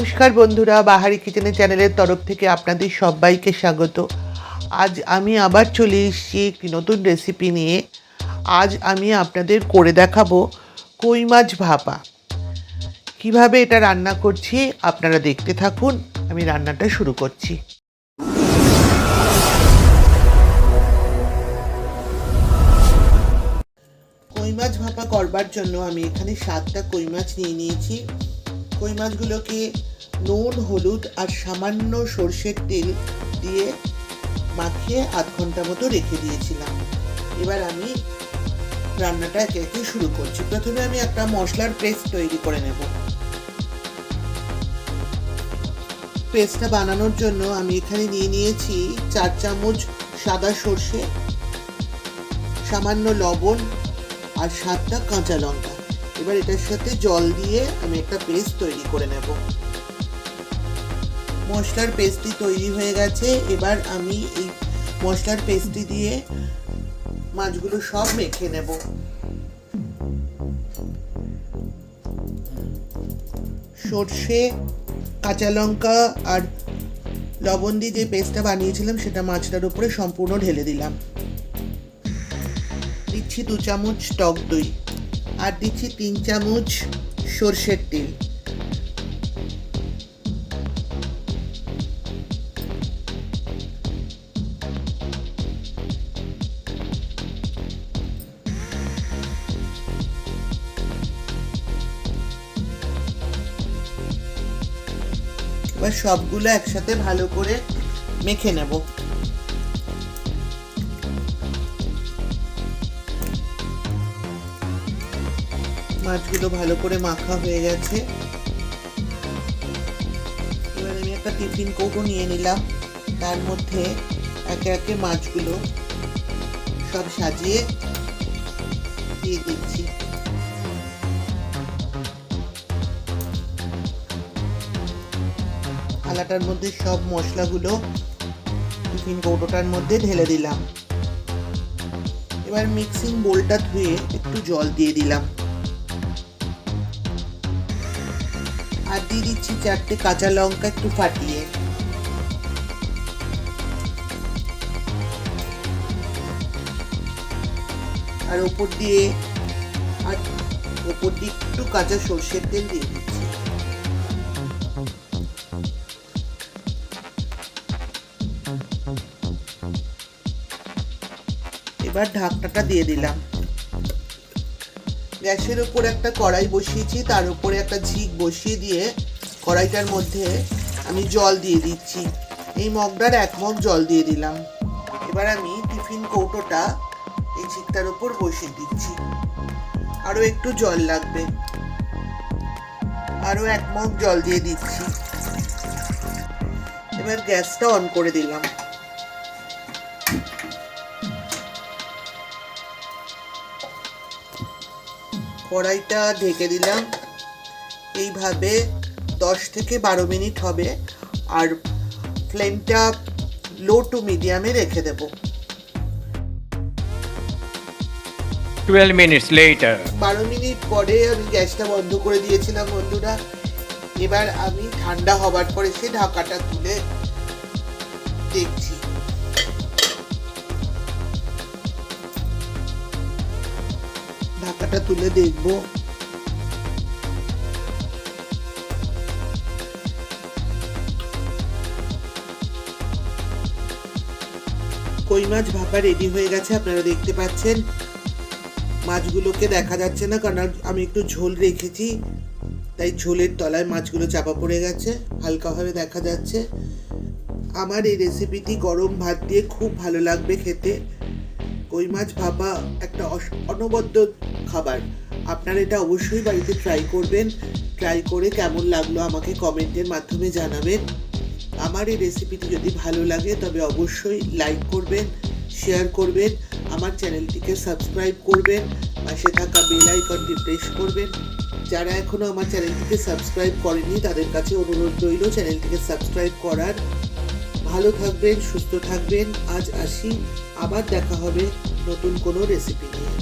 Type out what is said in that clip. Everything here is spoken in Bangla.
নমস্কার বন্ধুরা, বাহারি কিচেনের চ্যানেলের তরফ থেকে আপনাদের সবাইকে স্বাগত। আজ আমি আবার চলে এসেছি একটি নতুন রেসিপি নিয়ে। আজ আমি আপনাদের করে দেখাবো কই মাছ ভাপা। কিভাবে এটা রান্না করছি আপনারা দেখতে থাকুন। আমি রান্নাটা শুরু করছি। কই মাছ ভাপা করবার জন্য আমি এখানে 7টা কই মাছ নিয়ে নিয়েছি। কই মাছগুলোকে নুন, হলুদ আর সামান্য সর্ষের তেল দিয়ে মাখিয়ে আধ ঘন্টা মতো রেখে দিয়েছিলাম। এবার আমি রান্নাটা একে একে শুরু করছি। প্রথমে আমি একটা মশলার পেস্ট তৈরি করে নেব। পেস্টটা বানানোর জন্য আমি এখানে নিয়ে নিয়েছি 4 চামচ সাদা সর্ষে, সামান্য লবণ আর 7টা কাঁচা লঙ্কা। এবার এটার সাথে জল দিয়ে আমি একটা পেস্ট তৈরি করে নেব। মশলার পেস্টটি তৈরি হয়ে গেছে। এবার আমি এই মশলার পেস্টটি দিয়ে মাছগুলো সব মেখে নেব। সর্ষে, কাঁচা লঙ্কা আর লবণ দিয়ে যে পেস্টটা বানিয়েছিলাম সেটা মাছটার উপরে সম্পূর্ণ ঢেলে দিলাম। দিচ্ছি 2 চামচ টক দই আর দিচ্ছি 3 চামচ সর্ষের তেল। এবার সবগুলো একসাথে ভালো করে মেখে নেব। মাছগুলো ভালো করে মাখা হয়ে গেছে। এবার আমি একটা টিফিন কৌটো নিয়ে নিলাম। তার মধ্যে একে একে মাছগুলো সব সাজিয়ে দিয়ে দিচ্ছি। থালাটার মধ্যে সব মশলাগুলো টিফিন কৌটোটার মধ্যে ঢেলে দিলাম। এবার মিক্সিং বোলটা ধুয়ে একটু জল দিয়ে দিলাম আর দিয়ে দিচ্ছি 4টে কাঁচা লঙ্কা একটু ফাটিয়ে। আর ওপর দিয়ে একটু কাঁচা সর্ষের তেল দিয়ে দিচ্ছি। এবার ঢাকনাটা দিয়ে দিলাম। গ্যাসের উপর একটা কড়াই বসিয়েছি, তার উপরে একটা ঝিক বসিয়ে দিয়ে কড়াইটার মধ্যে আমি জল দিয়ে দিচ্ছি। এই মগটার 1 মগ জল দিয়ে দিলাম। এবার আমি টিফিন কৌটোটা এই ঝিকটার উপর বসিয়ে দিচ্ছি। আরো একটু জল লাগবে, আরো 1 মগ জল দিয়ে দিচ্ছি। এবার গ্যাসটা অন করে দিলাম। কড়াইটা ঢেকে দিলাম। এইভাবে 10 থেকে 12 মিনিট হবে আর ফ্লেমটা লো টু মিডিয়ামে রেখে দেব। 12 minutes later 12 মিনিট পরে আমি গ্যাসটা বন্ধ করে দিয়েছিলাম বন্ধুরা। এবার আমি ঠান্ডা হবার পরে সে ঢাকাটা তুলে দেখছি। ঢাকাটা তুলে দেখব। কই মাছ ভাপা রেডি হয়ে গেছে, আপনারা দেখতে পাচ্ছেন। মাছগুলোকে দেখা যাচ্ছে না কারণ আমি একটু ঝোল রেখেছি, তাই ঝোলের তলায় মাছগুলো চাপা পড়ে গেছে, হালকাভাবে দেখা যাচ্ছে। আমার এই রেসিপিটি গরম ভাত দিয়ে খুব ভালো লাগবে খেতে। কই মাছ ভাপা একটা অনবদ্য খাবার। আপনারা এটা অবশ্যই বাড়িতে ট্রাই করবেন। ট্রাই করে কেমন লাগলো আমাকে কমেন্টের মাধ্যমে জানাবেন। আমার এই রেসিপিটি যদি ভালো লাগে তবে অবশ্যই লাইক করবেন, শেয়ার করবেন, আমার চ্যানেলটিকে সাবস্ক্রাইব করবেন, পাশে থাকা বেল আইকনটি প্রেস করবেন। যারা এখনো আমার চ্যানেলটিকে সাবস্ক্রাইব করেনি তাদের কাছে অনুরোধ রইল চ্যানেলটিকে সাবস্ক্রাইব করার। ভালো থাকবেন, সুস্থ থাকবেন। আজ আসি, আবার দেখা হবে নতুন কোনো রেসিপি নিয়ে।